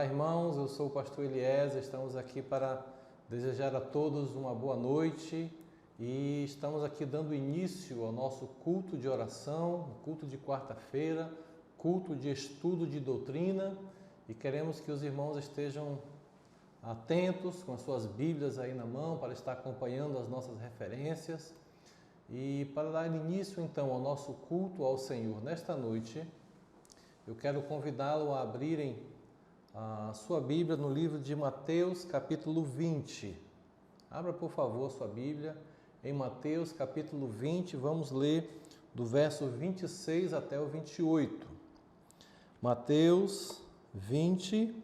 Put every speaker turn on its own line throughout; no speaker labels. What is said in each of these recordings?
Olá, irmãos, eu sou o pastor Eliezer, estamos aqui para desejar a todos uma boa noite e estamos aqui dando início ao nosso culto de oração, culto de quarta-feira, culto de estudo de doutrina, e queremos que os irmãos estejam atentos com as suas Bíblias aí na mão para estar acompanhando as nossas referências e para dar início então ao nosso culto ao Senhor nesta noite. Eu quero convidá-lo a abrirem a sua Bíblia no livro de Mateus, capítulo 20. Abra, por favor, a sua Bíblia em Mateus, capítulo 20. Vamos ler do verso 26 até o 28. Mateus 20,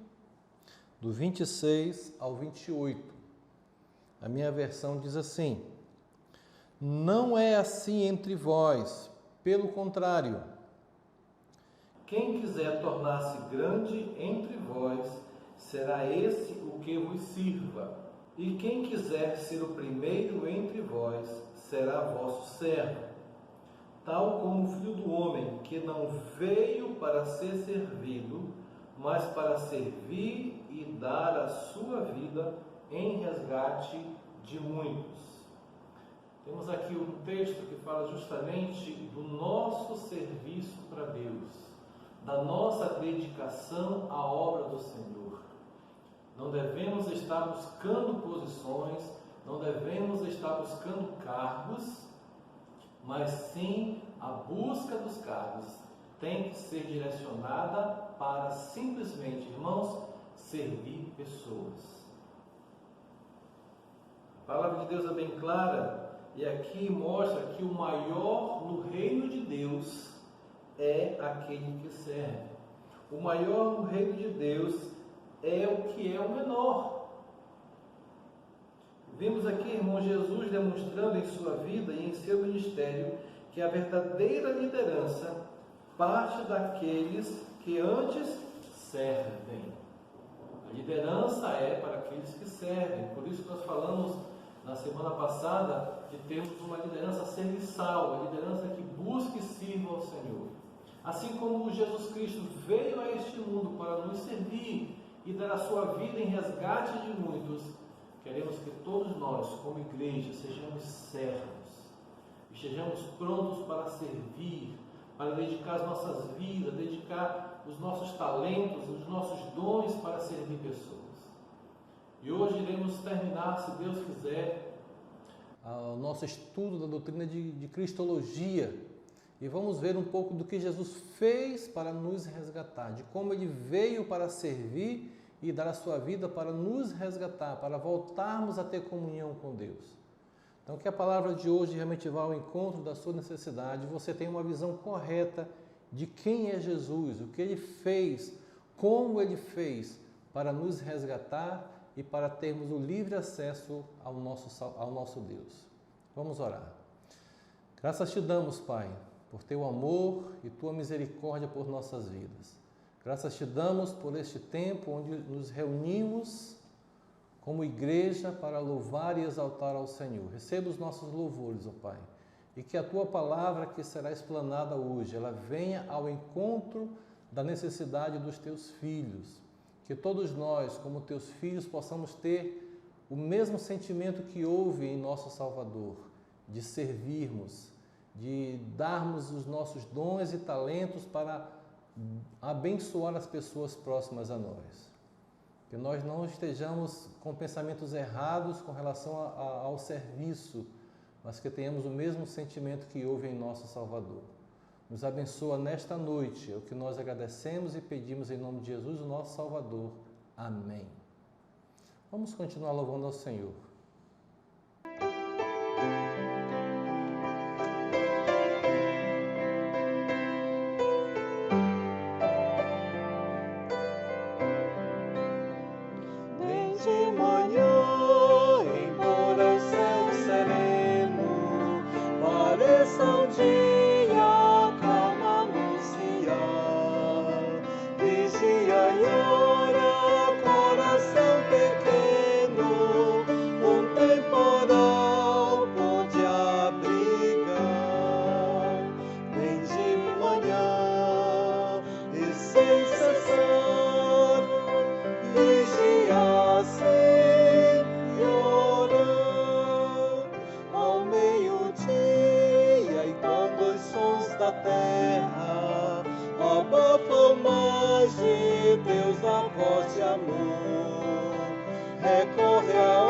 do 26 ao 28. A minha versão diz assim: Não é assim entre vós, pelo contrário. Quem quiser tornar-se grande entre vós, será esse o que vos sirva. E quem quiser ser o primeiro entre vós, será vosso servo. Tal como o Filho do Homem, que não veio para ser servido, mas para servir e dar a sua vida em resgate de muitos. Temos aqui um texto que fala justamente do nosso serviço para Deus, da nossa dedicação à obra do Senhor. Não devemos estar buscando posições, não devemos estar buscando cargos, mas sim a busca dos cargos tem que ser direcionada para simplesmente, irmãos, servir pessoas. A palavra de Deus é bem clara e aqui mostra que o maior no reino de Deus é aquele que serve. O maior no reino de Deus é o que é o menor. Vimos aqui, irmão, Jesus demonstrando em sua vida e em seu ministério que a verdadeira liderança parte daqueles que antes servem. A liderança é para aqueles que servem. Por isso nós falamos na semana passada que temos uma liderança serviçal, uma liderança que busca e sirva ao Senhor. Assim como Jesus Cristo veio a este mundo para nos servir e dar a sua vida em resgate de muitos, queremos que todos nós, como igreja, sejamos servos, estejamos prontos para servir, para dedicar as nossas vidas, dedicar os nossos talentos, os nossos dons para servir pessoas. E hoje iremos terminar, se Deus quiser, o nosso estudo da doutrina de Cristologia. E vamos ver um pouco do que Jesus fez para nos resgatar, de como Ele veio para servir e dar a sua vida para nos resgatar, para voltarmos a ter comunhão com Deus. Então, que a palavra de hoje realmente vá ao encontro da sua necessidade, você tenha uma visão correta de quem é Jesus, o que Ele fez, como Ele fez para nos resgatar e para termos o livre acesso ao nosso Deus. Vamos orar. Graças te damos, Pai, por teu amor e tua misericórdia por nossas vidas. Graças te damos por este tempo onde nos reunimos como igreja para louvar e exaltar ao Senhor. Receba os nossos louvores, ó Pai, e que a tua palavra que será explanada hoje, ela venha ao encontro da necessidade dos teus filhos. Que todos nós, como teus filhos, possamos ter o mesmo sentimento que houve em nosso Salvador, de servirmos, de darmos os nossos dons e talentos para abençoar as pessoas próximas a nós. Que nós não estejamos com pensamentos errados com relação ao serviço, mas que tenhamos o mesmo sentimento que houve em nosso Salvador. Nos abençoa nesta noite, é o que nós agradecemos e pedimos em nome de Jesus, o nosso Salvador. Amém. Vamos continuar louvando ao Senhor.
de Deus a voz de amor. Recorre à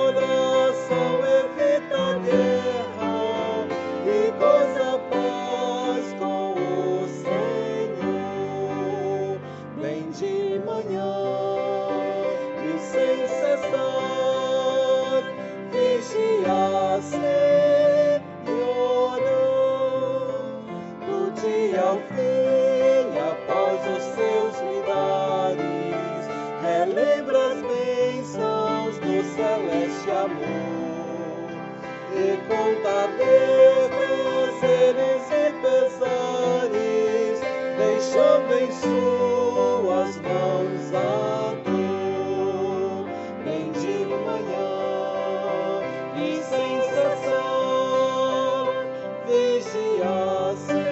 oração, evita a guerra e goza paz com o Senhor. Vem de manhã e sem cessar, vigia, Senhor. Do dia ao fim, após os seus milagres, relembra as bênçãos do celeste amor, e conta prazeres e pesares, deixando em suas mãos a dor. Vem de manhã e sem cessar, vigia, Senhor.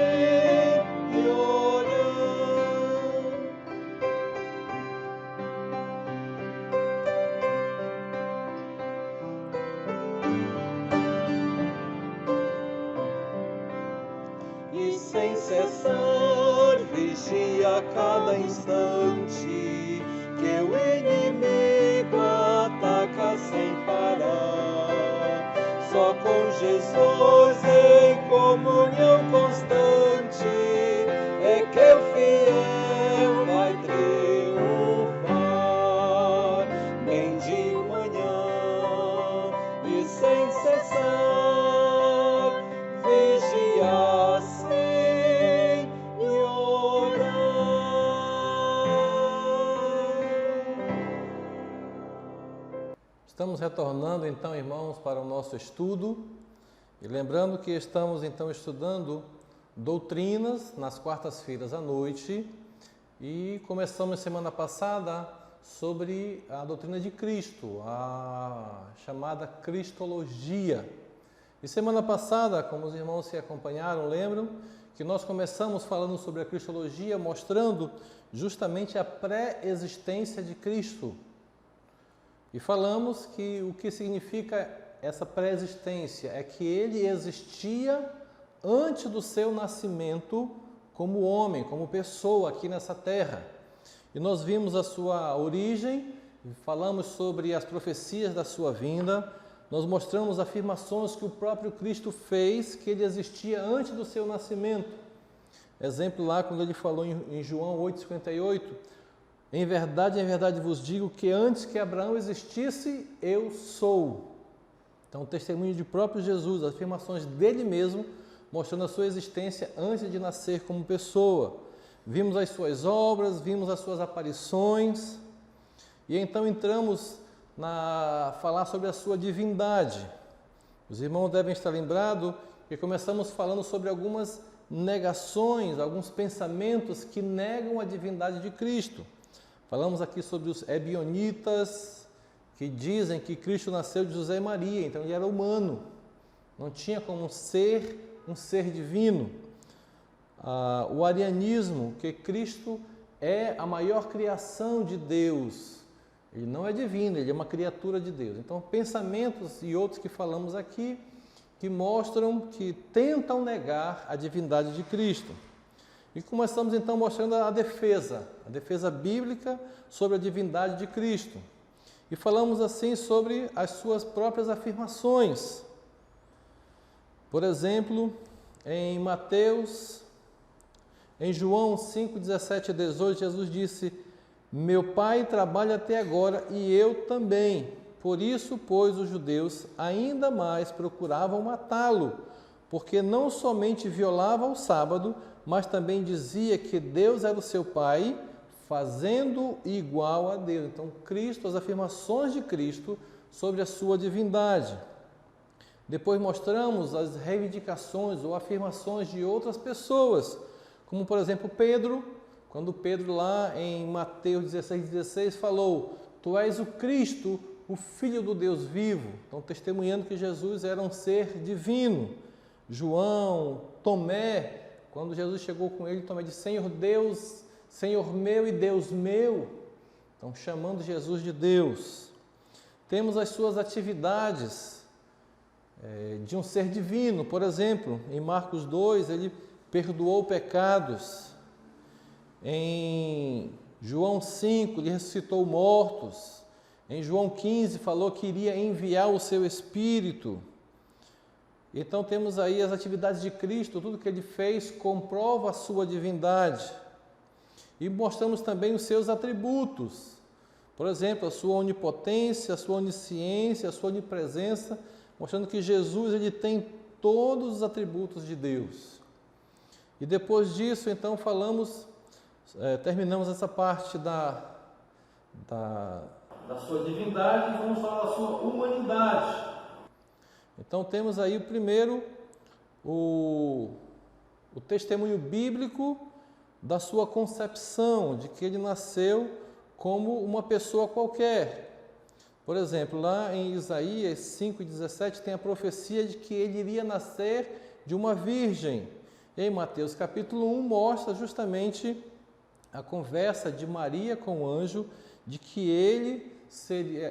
E sem cessar, vigia a cada instante, que o inimigo ataca sem parar. Só com Jesus em comunhão constante é que o fiel vai triunfar. Vem de manhã e sem cessar, vigia, Senhor.
Estamos retornando então, irmãos, para o nosso estudo, e lembrando que estamos então estudando doutrinas nas quartas-feiras à noite, e começamos semana passada sobre a doutrina de Cristo, a chamada Cristologia. E semana passada, como os irmãos que acompanharam lembram, que nós começamos falando sobre a Cristologia, mostrando justamente a pré-existência de Cristo. E falamos que o que significa essa pré-existência é que ele existia antes do seu nascimento como homem, como pessoa aqui nessa terra. E nós vimos a sua origem, falamos sobre as profecias da sua vinda, nós mostramos afirmações que o próprio Cristo fez, que ele existia antes do seu nascimento. Exemplo lá, quando ele falou em João 8,58, em verdade vos digo que antes que Abraão existisse, eu sou. Então, o testemunho de próprio Jesus, as afirmações dele mesmo, mostrando a sua existência antes de nascer como pessoa. Vimos as suas obras, vimos as suas aparições, e então entramos a falar sobre a sua divindade. Os irmãos devem estar lembrados que começamos falando sobre algumas negações, alguns pensamentos que negam a divindade de Cristo. Falamos aqui sobre os ebionitas, que dizem que Cristo nasceu de José e Maria, então ele era humano, não tinha como ser um ser divino. O arianismo, que Cristo é a maior criação de Deus, ele não é divino, ele é uma criatura de Deus. Então, pensamentos e outros que falamos aqui, que mostram, que tentam negar a divindade de Cristo. E começamos então mostrando a defesa bíblica sobre a divindade de Cristo. E falamos assim sobre as suas próprias afirmações. Por exemplo, em João 5, 17 a 18, Jesus disse: meu Pai trabalha até agora e eu também. Por isso, pois, os judeus ainda mais procuravam matá-lo, porque não somente violava o sábado, mas também dizia que Deus era o seu Pai, fazendo igual a Deus. Então, Cristo, as afirmações de Cristo sobre a sua divindade. Depois mostramos as reivindicações ou afirmações de outras pessoas, como por exemplo Pedro, quando Pedro lá em Mateus 16,16 falou: tu és o Cristo, o Filho do Deus vivo. Então, testemunhando que Jesus era um ser divino. João, Tomé, quando Jesus chegou com ele, Tomé disse: Senhor Deus, Senhor meu e Deus meu. Então, chamando Jesus de Deus. Temos as suas atividades de um ser divino. Por exemplo, em Marcos 2, ele perdoou pecados. Em João 5, ele ressuscitou mortos. Em João 15, falou que iria enviar o seu Espírito. Então temos aí as atividades de Cristo, tudo que ele fez comprova a sua divindade. E mostramos também os seus atributos. Por exemplo, a sua onipotência, a sua onisciência, a sua onipresença, mostrando que Jesus ele tem todos os atributos de Deus. E depois disso, então, terminamos essa parte da sua divindade e vamos falar da sua humanidade. Então temos aí primeiro o testemunho bíblico da sua concepção, de que ele nasceu como uma pessoa qualquer. Por exemplo, lá em Isaías 5,17 tem a profecia de que ele iria nascer de uma virgem. E em Mateus capítulo 1 mostra justamente a conversa de Maria com o anjo, de que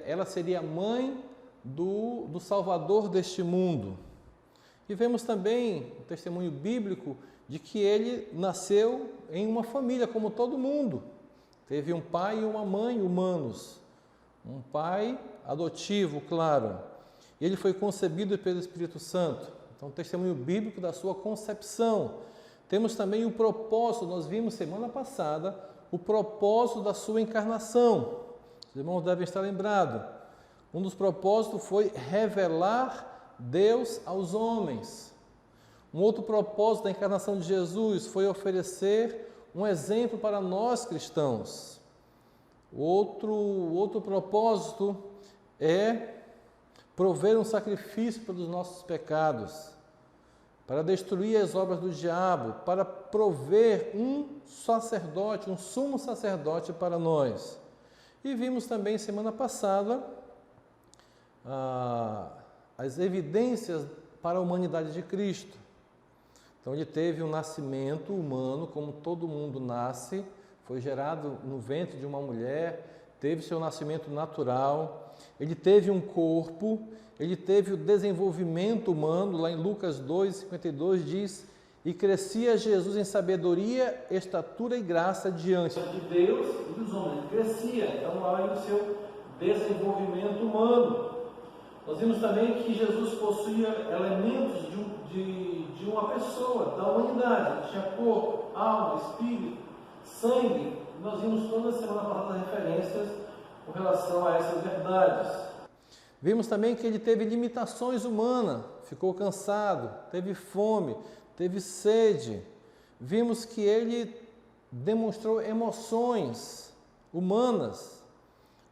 ela seria a mãe do Salvador deste mundo. E vemos também o testemunho bíblico de que ele nasceu em uma família como todo mundo. Teve um pai e uma mãe humanos, um pai adotivo, claro. Ele foi concebido pelo Espírito Santo. Então, testemunho bíblico da sua concepção. Temos também o propósito, nós vimos semana passada, o propósito da sua encarnação. Os irmãos devem estar lembrados. Um dos propósitos foi revelar Deus aos homens. Um outro propósito da encarnação de Jesus foi oferecer um exemplo para nós cristãos. Outro propósito é prover um sacrifício pelos nossos pecados, para destruir as obras do diabo, para prover um sacerdote, um sumo sacerdote para nós. E vimos também semana passada as evidências para a humanidade de Cristo. Então ele teve um nascimento humano, como todo mundo nasce, foi gerado no ventre de uma mulher, teve seu nascimento natural, ele teve um corpo, ele teve o desenvolvimento humano, lá em Lucas 2,52 diz, e crescia Jesus em sabedoria, estatura e graça diante de Deus e dos homens. Ele crescia, então lá no seu desenvolvimento humano. Nós vimos também que Jesus possuía elementos de uma pessoa, da humanidade. Ele tinha corpo, alma, espírito, sangue. Nós vimos toda semana passada referências com relação a essas verdades. Vimos também que ele teve limitações humanas, ficou cansado, teve fome, teve sede. Vimos que ele demonstrou emoções humanas,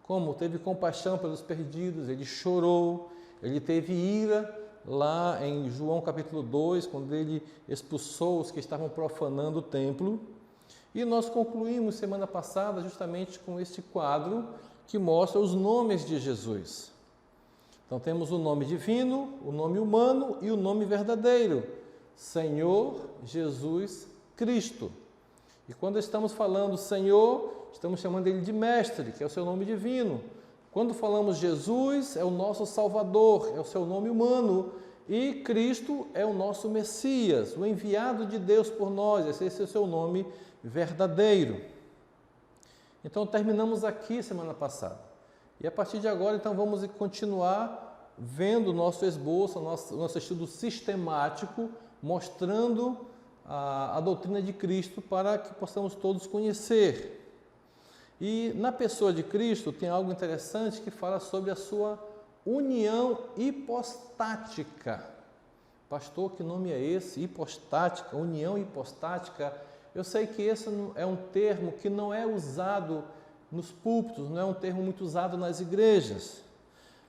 como teve compaixão pelos perdidos, ele chorou, ele teve ira, lá em João capítulo 2, quando ele expulsou os que estavam profanando o templo. E nós concluímos semana passada justamente com este quadro que mostra os nomes de Jesus. Então temos o nome divino, o nome humano e o nome verdadeiro, Senhor Jesus Cristo. E quando estamos falando Senhor, estamos chamando ele de Mestre, que é o seu nome divino. Quando falamos Jesus, é o nosso Salvador, é o seu nome humano. E Cristo é o nosso Messias, o enviado de Deus por nós, esse é o seu nome verdadeiro. Então terminamos aqui semana passada. E a partir de agora, então, vamos continuar vendo o nosso esboço, nosso estudo sistemático, mostrando a doutrina de Cristo para que possamos todos conhecer. E na pessoa de Cristo tem algo interessante que fala sobre a sua união hipostática. Pastor, que nome é esse? Hipostática, união hipostática. Eu sei que esse é um termo que não é usado nos púlpitos, não é um termo muito usado nas igrejas.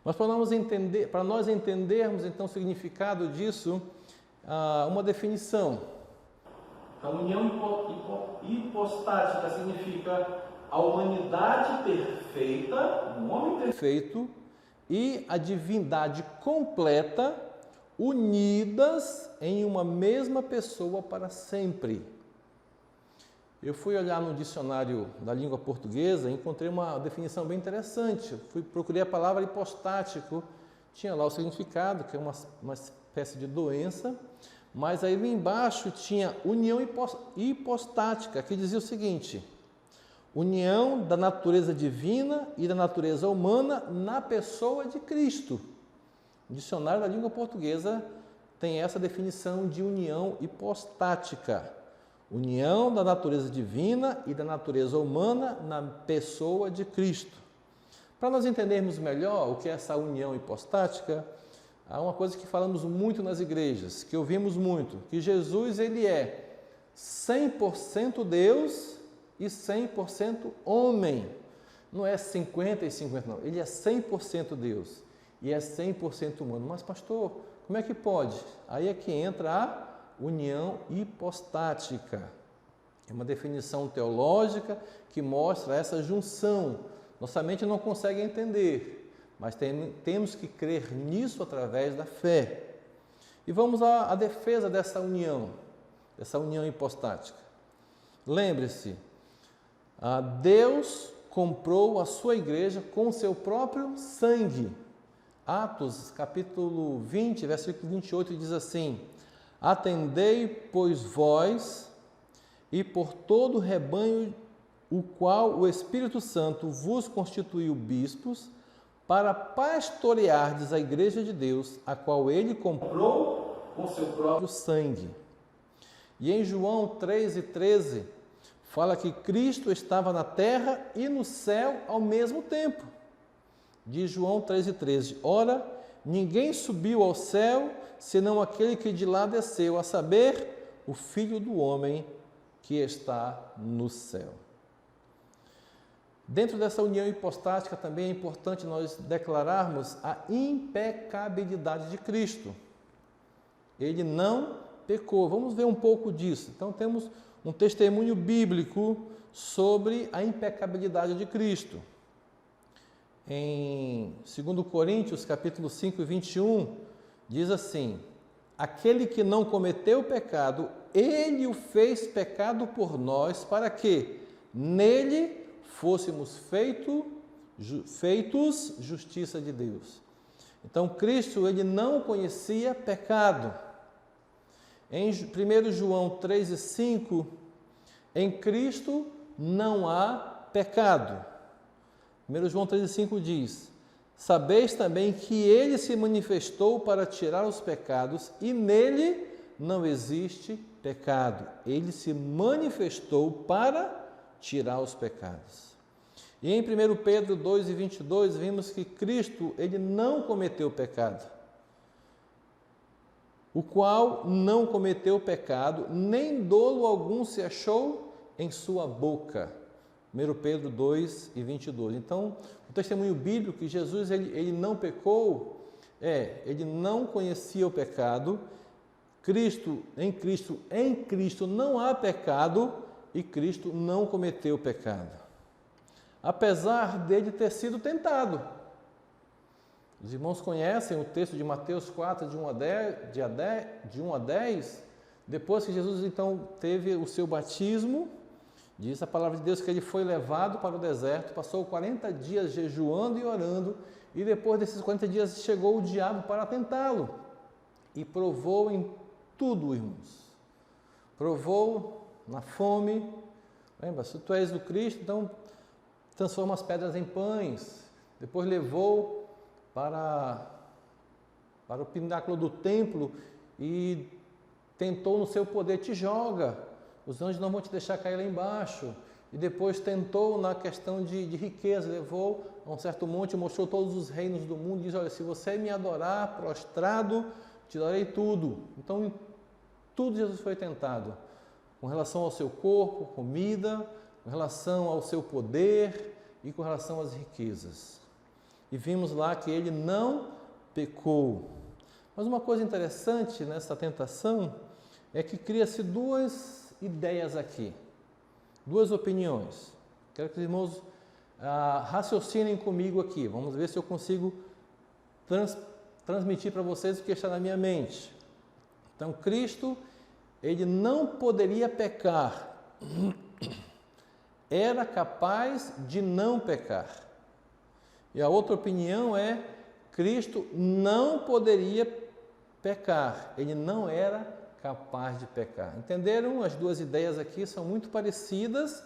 Mas para nós entendermos então o significado disso, uma definição. A união hipostática significa a humanidade perfeita, um homem perfeito, e a divindade completa, unidas em uma mesma pessoa para sempre. Eu fui olhar no dicionário da língua portuguesa e encontrei uma definição bem interessante. Procurei a palavra hipostático, tinha lá o significado, que é uma espécie de doença, mas aí embaixo tinha união hipostática, que dizia o seguinte: União da natureza divina e da natureza humana na pessoa de Cristo. O dicionário da língua portuguesa tem essa definição de união hipostática. União da natureza divina e da natureza humana na pessoa de Cristo. Para nós entendermos melhor o que é essa união hipostática, há uma coisa que falamos muito nas igrejas, que ouvimos muito, que Jesus ele é 100% Deus e 100% homem. Não é 50 e 50, não. Ele é 100% Deus e é 100% humano. Mas, pastor, como é que pode? Aí é que entra a união hipostática. É uma definição teológica que mostra essa junção. Nossa mente não consegue entender, mas temos que crer nisso através da fé. E vamos à defesa dessa união hipostática. Lembre-se, Deus comprou a sua igreja com seu próprio sangue. Atos, capítulo 20, versículo 28, diz assim: Atendei, pois, vós e por todo o rebanho o qual o Espírito Santo vos constituiu bispos, para pastoreardes a igreja de Deus, a qual ele comprou com seu próprio sangue. E em João 3,13, fala que Cristo estava na terra e no céu ao mesmo tempo. Diz João 3,13, ora, ninguém subiu ao céu, senão aquele que de lá desceu, a saber, o Filho do homem que está no céu. Dentro dessa união hipostática também é importante nós declararmos a impecabilidade de Cristo. Ele não pecou. Vamos ver um pouco disso. Então temos um testemunho bíblico sobre a impecabilidade de Cristo. Em 2 Coríntios, capítulo 5, 21, diz assim: aquele que não cometeu pecado, ele o fez pecado por nós, para que nele fôssemos feitos justiça de Deus. Então, Cristo, ele não conhecia pecado. Em 1 João 3,5, em Cristo não há pecado. 1 João 3,5 diz: sabeis também que ele se manifestou para tirar os pecados e nele não existe pecado. Ele se manifestou para tirar os pecados. E em 1 Pedro 2,22 vimos que Cristo ele não cometeu pecado, o qual não cometeu pecado, nem dolo algum se achou em sua boca. 1 Pedro 2,22. Então, o testemunho bíblico que Jesus ele não pecou, ele não conhecia o pecado. Em Cristo não há pecado e Cristo não cometeu pecado. Apesar dele ter sido tentado. Os irmãos conhecem o texto de Mateus 4, de 1 a 10, depois que Jesus então teve o seu batismo, diz a palavra de Deus que ele foi levado para o deserto, passou 40 dias jejuando e orando, e depois desses 40 dias chegou o diabo para tentá-lo, e provou em tudo, irmãos. Provou na fome. Lembra, se tu és do Cristo, então transforma as pedras em pães. Depois levou para o pináculo do templo e tentou no seu poder, te joga, os anjos não vão te deixar cair lá embaixo. E depois tentou na questão de riqueza, levou a um certo monte, mostrou todos os reinos do mundo, diz, olha, se você me adorar prostrado, te darei tudo. Então, em tudo Jesus foi tentado, com relação ao seu corpo, comida, com relação ao seu poder e com relação às riquezas. E vimos lá que ele não pecou. Mas uma coisa interessante nessa tentação é que cria-se duas ideias aqui, duas opiniões. Quero que os irmãos raciocinem comigo aqui. Vamos ver se eu consigo transmitir para vocês o que está na minha mente. Então, Cristo, ele não poderia pecar. Era capaz de não pecar. E a outra opinião é: Cristo não poderia pecar. Ele não era capaz de pecar. Entenderam? As duas ideias aqui são muito parecidas,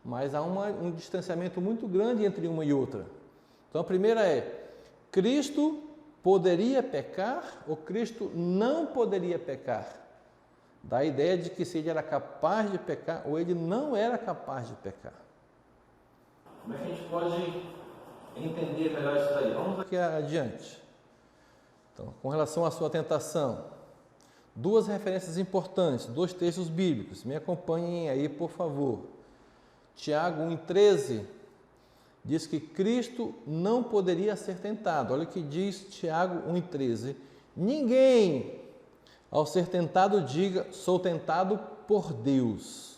mas há um distanciamento muito grande entre uma e outra. Então a primeira é, Cristo poderia pecar ou Cristo não poderia pecar? Dá a ideia de que se ele era capaz de pecar ou ele não era capaz de pecar.
Como é que a gente pode entender melhor isso daí? Vamos
Aqui adiante. Então, com relação à sua tentação, duas referências importantes, dois textos bíblicos. Me acompanhem aí, por favor. Tiago 1,13 diz que Cristo não poderia ser tentado. Olha o que diz Tiago 1,13. Ninguém, ao ser tentado, diga, sou tentado por Deus.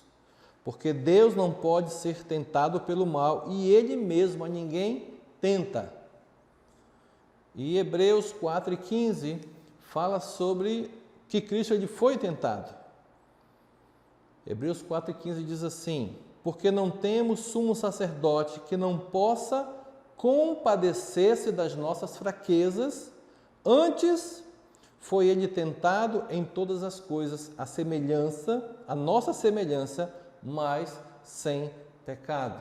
Porque Deus não pode ser tentado pelo mal e Ele mesmo a ninguém tenta. E Hebreus 4,15 fala sobre que Cristo ele foi tentado. Hebreus 4,15 diz assim, porque não temos sumo sacerdote que não possa compadecer-se das nossas fraquezas, antes foi ele tentado em todas as coisas, a nossa semelhança, mas sem pecado.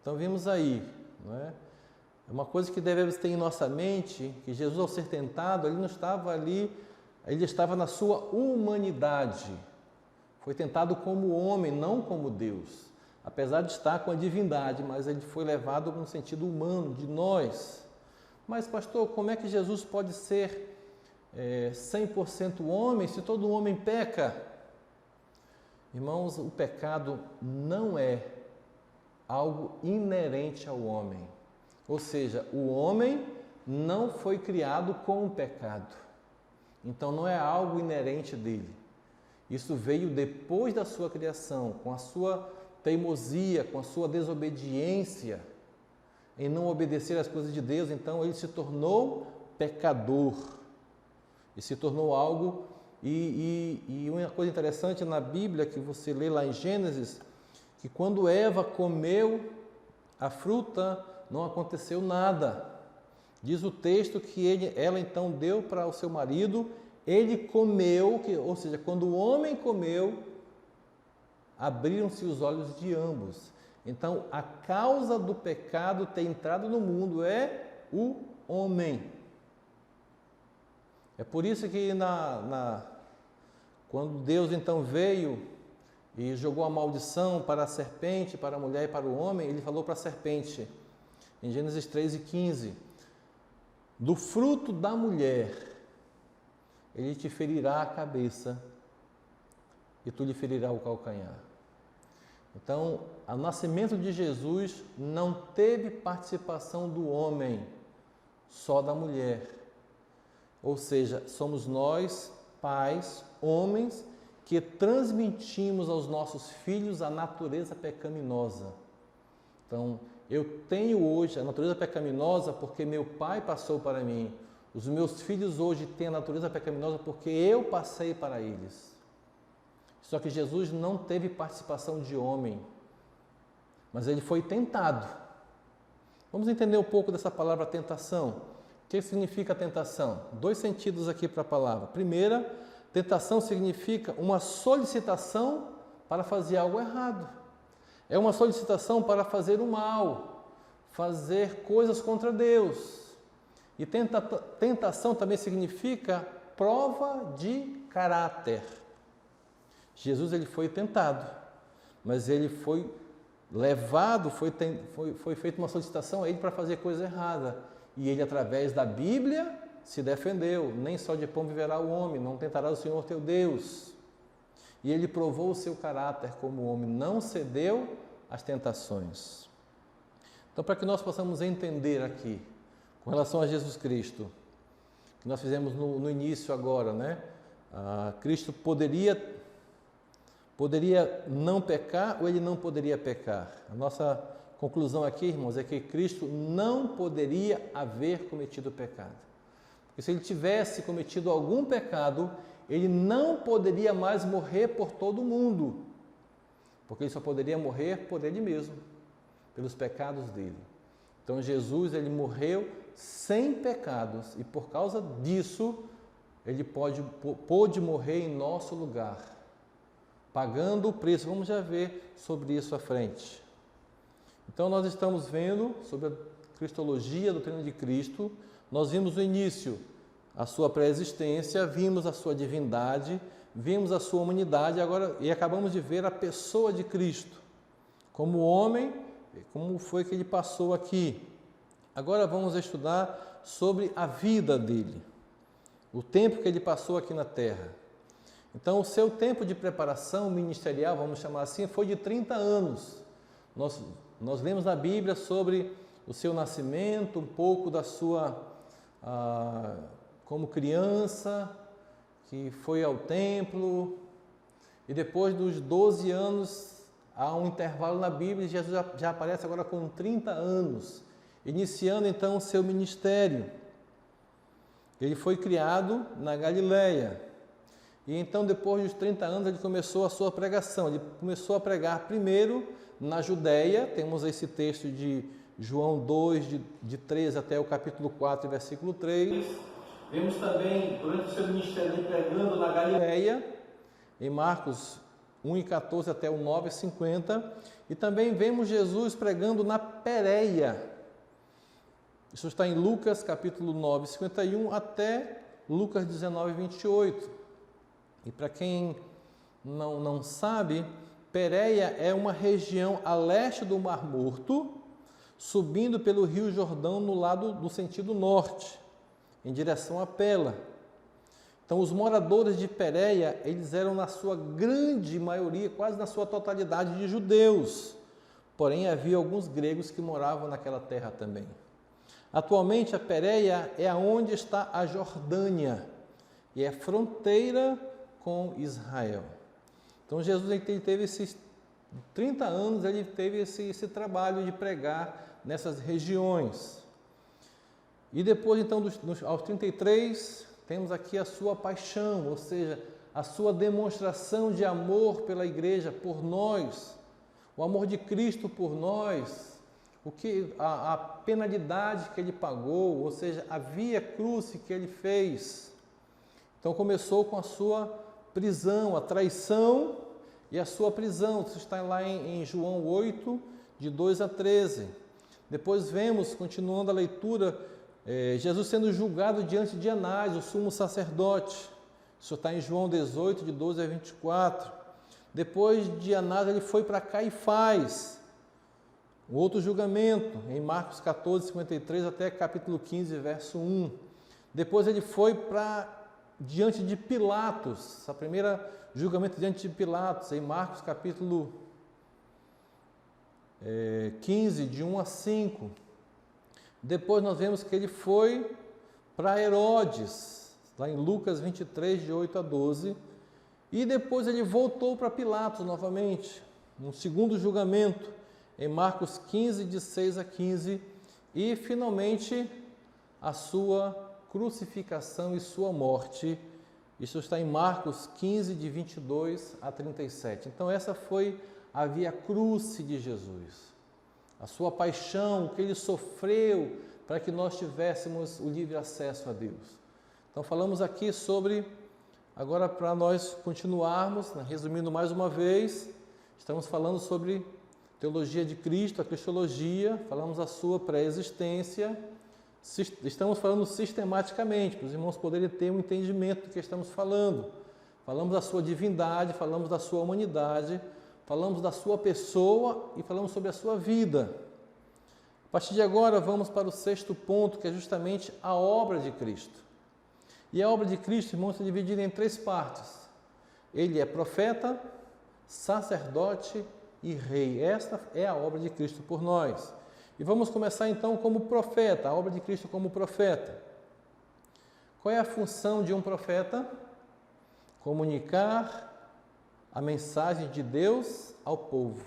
Então vimos aí, não é? É uma coisa que devemos ter em nossa mente, que Jesus ao ser tentado, ele não estava ali, ele estava na sua humanidade. Foi tentado como homem, não como Deus. Apesar de estar com a divindade, mas ele foi levado no sentido humano, de nós. Mas pastor, como é que Jesus pode ser 100% homem se todo homem peca? Irmãos, o pecado não é algo inerente ao homem. Ou seja, o homem não foi criado com o pecado. Então não é algo inerente dele. Isso veio depois da sua criação, com a sua teimosia, com a sua desobediência em não obedecer às coisas de Deus. Então ele se tornou pecador. E se tornou algo... E uma coisa interessante na Bíblia, que você lê lá em Gênesis, que quando Eva comeu a fruta, não aconteceu nada. Diz o texto que ela então deu para o seu marido, ele comeu, ou seja, quando o homem comeu, abriram-se os olhos de ambos. Então, a causa do pecado ter entrado no mundo é o homem. É por isso que quando Deus então veio e jogou a maldição para a serpente, para a mulher e para o homem, ele falou para a serpente, em Gênesis 3:15, do fruto da mulher, ele te ferirá a cabeça e tu lhe ferirá o calcanhar. Então, o nascimento de Jesus não teve participação do homem, só da mulher. Ou seja, somos nós, pais, homens, que transmitimos aos nossos filhos a natureza pecaminosa. Então, eu tenho hoje a natureza pecaminosa porque meu pai passou para mim. Os meus filhos hoje têm a natureza pecaminosa porque eu passei para eles. Só que Jesus não teve participação de homem, mas ele foi tentado. Vamos entender um pouco dessa palavra tentação. O que significa tentação? Dois sentidos aqui para a palavra. Primeira, tentação significa uma solicitação para fazer algo errado. É uma solicitação para fazer o mal, fazer coisas contra Deus. E tentação também significa prova de caráter. Jesus ele foi tentado, mas ele foi levado, foi feita uma solicitação a ele para fazer coisa errada. E ele, através da Bíblia, se defendeu. Nem só de pão viverá o homem, não tentará o Senhor teu Deus. E ele provou o seu caráter como homem, não cedeu às tentações. Então, para que nós possamos entender aqui, com relação a Jesus Cristo, que nós fizemos no início agora, né? Cristo poderia não pecar ou ele não poderia pecar? A nossa conclusão aqui, irmãos, é que Cristo não poderia haver cometido pecado. Porque se ele tivesse cometido algum pecado, ele não poderia mais morrer por todo mundo. Porque ele só poderia morrer por ele mesmo, pelos pecados dele. Então Jesus, ele morreu sem pecados e por causa disso, ele pôde morrer em nosso lugar. pagando o preço. Vamos já ver sobre isso à frente. Então, nós estamos vendo sobre a cristologia, a doutrina de Cristo. Nós vimos no início a sua pré-existência, vimos a sua divindade, vimos a sua humanidade e acabamos de ver a pessoa de Cristo. Como homem, como foi que ele passou aqui. Agora vamos estudar sobre a vida dele, o tempo que ele passou aqui na terra. Então, o seu tempo de preparação ministerial, vamos chamar assim, foi de 30 anos. Nós lemos na Bíblia sobre o seu nascimento, um pouco da sua, como criança, que foi ao templo, e depois dos 12 anos, há um intervalo na Bíblia, e Jesus já aparece agora com 30 anos, iniciando então o seu ministério. Ele foi criado na Galileia, e então depois dos 30 anos ele começou a sua pregação. Ele começou a pregar primeiro na Judéia, temos esse texto de João 2, de 13 até o capítulo 4, versículo 3.
Vemos também, durante o seu ministério, ele pregando na Galileia,
em Marcos 1:14 até o 9:50, e também vemos Jesus pregando na Pérea. Isso está em Lucas capítulo 9:51 até Lucas 19:28. E para quem não sabe, Pérea é uma região a leste do Mar Morto, subindo pelo Rio Jordão no sentido norte, em direção a Pela. Então, os moradores de Pérea, eles eram na sua grande maioria, quase na sua totalidade, de judeus. Porém, havia alguns gregos que moravam naquela terra também. Atualmente, a Pérea é onde está a Jordânia e é fronteira com Israel. Então, Jesus ele teve esses 30 anos, ele teve esse trabalho de pregar nessas regiões. E depois, então, aos 33, temos aqui a sua paixão, ou seja, a sua demonstração de amor pela igreja, por nós, o amor de Cristo por nós, a penalidade que ele pagou, ou seja, a via crucis que ele fez. Então começou com a sua prisão, a traição e a sua prisão. Isso está lá em João 8, de 2 a 13. Depois vemos, continuando a leitura, Jesus sendo julgado diante de Anás, o sumo sacerdote. Isso está em João 18, de 12 a 24. Depois de Anás, ele foi para Caifás, o outro julgamento, em Marcos 14, 53 até capítulo 15, verso 1. Depois ele foi diante de Pilatos, essa primeira julgamento diante de Pilatos, em Marcos capítulo 15, de 1 a 5. Depois nós vemos que ele foi para Herodes, lá em Lucas 23, de 8 a 12. E depois ele voltou para Pilatos novamente, um segundo julgamento, em Marcos 15, de 6 a 15. E finalmente a sua crucificação e sua morte. Isso está em Marcos 15, de 22 a 37. Então essa foi a via crucis de Jesus. A sua paixão, o que ele sofreu para que nós tivéssemos o livre acesso a Deus. Então falamos aqui sobre, agora para nós continuarmos, resumindo mais uma vez, estamos falando sobre teologia de Cristo, a cristologia, falamos a sua pré-existência, estamos falando sistematicamente, para os irmãos poderem ter um entendimento do que estamos falando. Falamos da sua divindade, falamos da sua humanidade, falamos da sua pessoa e falamos sobre a sua vida. A partir de agora, vamos para o 6º ponto, que é justamente a obra de Cristo. E a obra de Cristo, irmãos, é dividida em 3 partes. Ele é profeta, sacerdote e rei. Esta é a obra de Cristo por nós. E vamos começar então como profeta, a obra de Cristo como profeta. Qual é a função de um profeta? Comunicar a mensagem de Deus ao povo.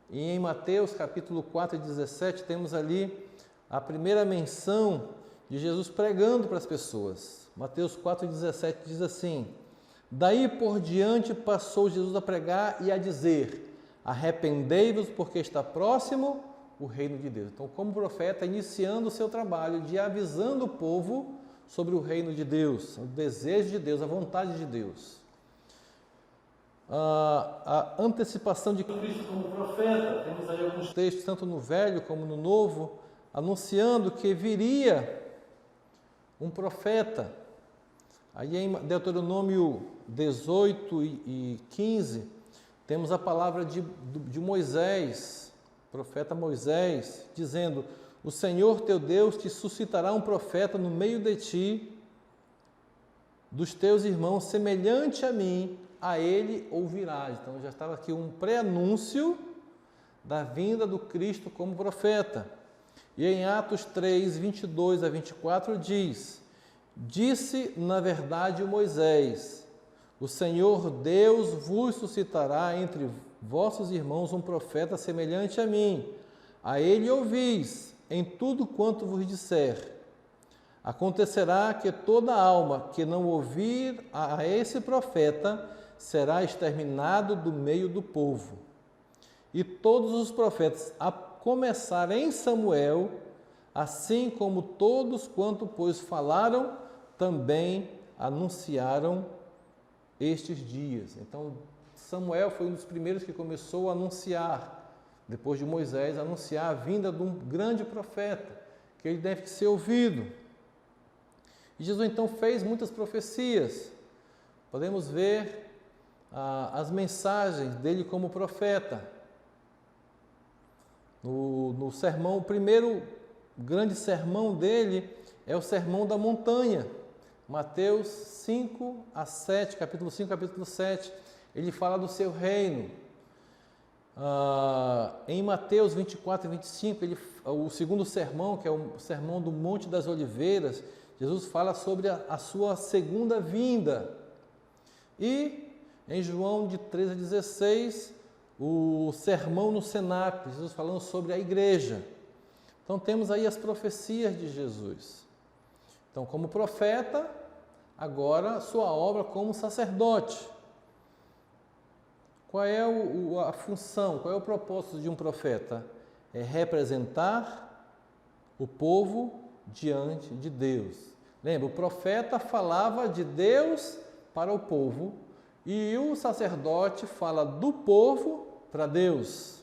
E em Mateus capítulo 4, 17, temos ali a primeira menção de Jesus pregando para as pessoas. Mateus 4, 17 diz assim: daí por diante passou Jesus a pregar e a dizer: arrependei-vos, porque está próximo o reino de Deus. Então, como profeta, iniciando o seu trabalho de avisando o povo sobre o reino de Deus, o desejo de Deus, a vontade de Deus. a antecipação de
Cristo como profeta, temos aí alguns
textos, tanto no Velho como no Novo, anunciando que viria um profeta. Aí em Deuteronômio 18 e 15, temos a palavra de Moisés, profeta Moisés, dizendo: o Senhor teu Deus te suscitará um profeta no meio de ti, dos teus irmãos, semelhante a mim, a ele ouvirás. Então já estava aqui um pré-anúncio da vinda do Cristo como profeta. E em Atos 3, 22 a 24 diz: disse na verdade o Moisés: o Senhor Deus vos suscitará entre vossos irmãos um profeta semelhante a mim, a ele ouvis em tudo quanto vos disser. Acontecerá que toda alma que não ouvir a esse profeta será exterminado do meio do povo. E todos os profetas, a começar em Samuel, assim como todos quanto pois falaram, também anunciaram estes dias. Então, Samuel foi um dos primeiros que começou a anunciar, depois de Moisés, anunciar a vinda de um grande profeta, que ele deve ser ouvido. E Jesus então fez muitas profecias. Podemos ver as mensagens dele como profeta. No sermão, o primeiro grande sermão dele é o Sermão da Montanha. Mateus 5 a 7, capítulo 5, capítulo 7, ele fala do seu reino. Em Mateus 24 e 25, o segundo sermão, que é o Sermão do Monte das Oliveiras, Jesus fala sobre a sua segunda vinda. E em João de 13 a 16, o sermão no cenáculo, Jesus falando sobre a igreja. Então temos aí as profecias de Jesus. Então, como profeta, agora sua obra como sacerdote. Qual é a função, qual é o propósito de um profeta? É representar o povo diante de Deus. Lembra, o profeta falava de Deus para o povo e o sacerdote fala do povo para Deus.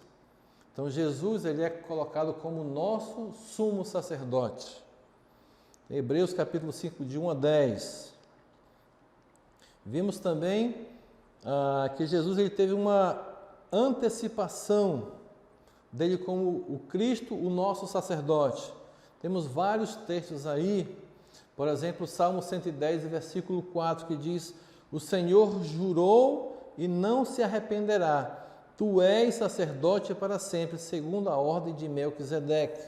Então Jesus ele é colocado como nosso sumo sacerdote. Hebreus capítulo 5, de 1 a 10. Vimos também que Jesus ele teve uma antecipação dele como o Cristo, o nosso sacerdote. Temos vários textos aí, por exemplo, Salmo 110, versículo 4, que diz: o Senhor jurou e não se arrependerá, tu és sacerdote para sempre, segundo a ordem de Melquisedeque.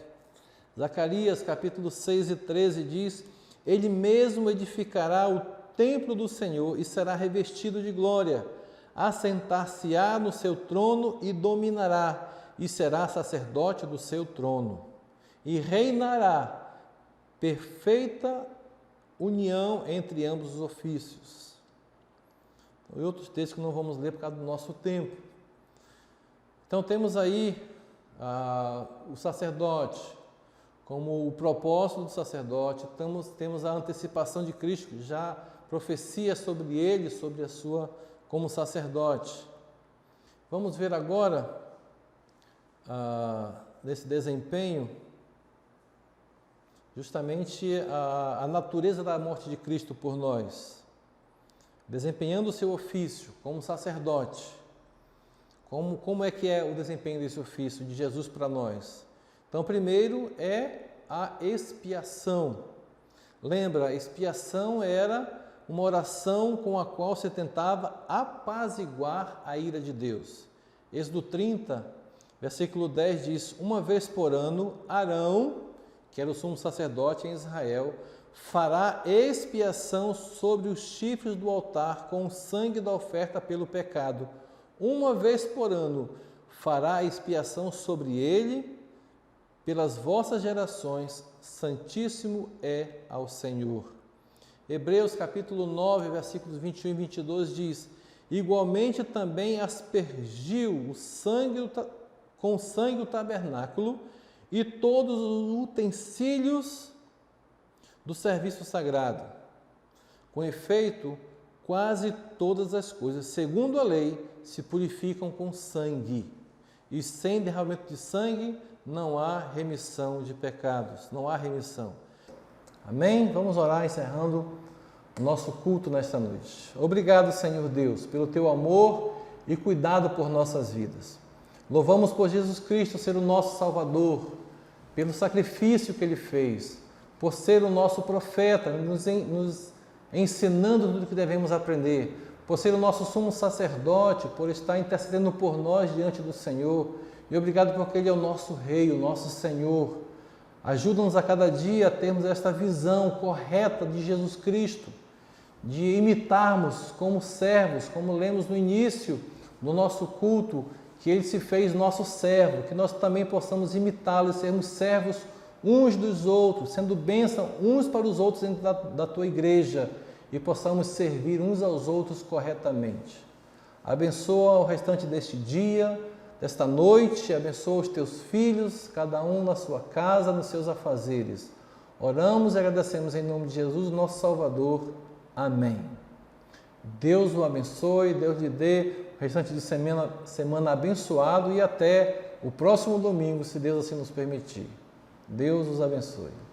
Zacarias capítulo 6 e 13 diz: ele mesmo edificará o templo do Senhor e será revestido de glória, assentar-se-á no seu trono e dominará, e será sacerdote do seu trono, e reinará, perfeita união entre ambos os ofícios. E outros textos que não vamos ler por causa do nosso tempo. Então temos aí o sacerdote, como o propósito do sacerdote, temos a antecipação de Cristo, já profecia sobre ele, sobre a sua como sacerdote. Vamos ver agora, nesse desempenho, justamente a natureza da morte de Cristo por nós. Desempenhando o seu ofício como sacerdote. Como é que é o desempenho desse ofício de Jesus para nós? Então, primeiro é a expiação. Lembra, a expiação era uma oração com a qual se tentava apaziguar a ira de Deus. Êxodo 30, versículo 10 diz: uma vez por ano, Arão, que era o sumo sacerdote em Israel, fará expiação sobre os chifres do altar com o sangue da oferta pelo pecado. Uma vez por ano fará expiação sobre ele pelas vossas gerações, santíssimo é ao Senhor. Hebreus capítulo 9, versículos 21 e 22 diz: igualmente também aspergiu com sangue o tabernáculo e todos os utensílios do serviço sagrado. Com efeito, quase todas as coisas, segundo a lei, se purificam com sangue. E sem derramamento de sangue não há remissão de pecados, não há remissão. Amém? Vamos orar encerrando o nosso culto nesta noite. Obrigado, Senhor Deus, pelo teu amor e cuidado por nossas vidas. Louvamos por Jesus Cristo ser o nosso Salvador, pelo sacrifício que Ele fez, por ser o nosso profeta, nos ensinando tudo o que devemos aprender, por ser o nosso sumo sacerdote, por estar intercedendo por nós diante do Senhor. E obrigado porque Ele é o nosso Rei, o nosso Senhor. Ajuda-nos a cada dia a termos esta visão correta de Jesus Cristo, de imitarmos como servos, como lemos no início do nosso culto, que Ele se fez nosso servo, que nós também possamos imitá-lo e sermos servos uns dos outros, sendo bênção uns para os outros dentro da tua igreja, e possamos servir uns aos outros corretamente. Abençoa o restante deste dia, desta noite, abençoa os teus filhos, cada um na sua casa, nos seus afazeres. Oramos e agradecemos em nome de Jesus, nosso Salvador. Amém. Deus o abençoe, Deus lhe dê o restante de semana abençoado e até o próximo domingo, se Deus assim nos permitir. Deus os abençoe.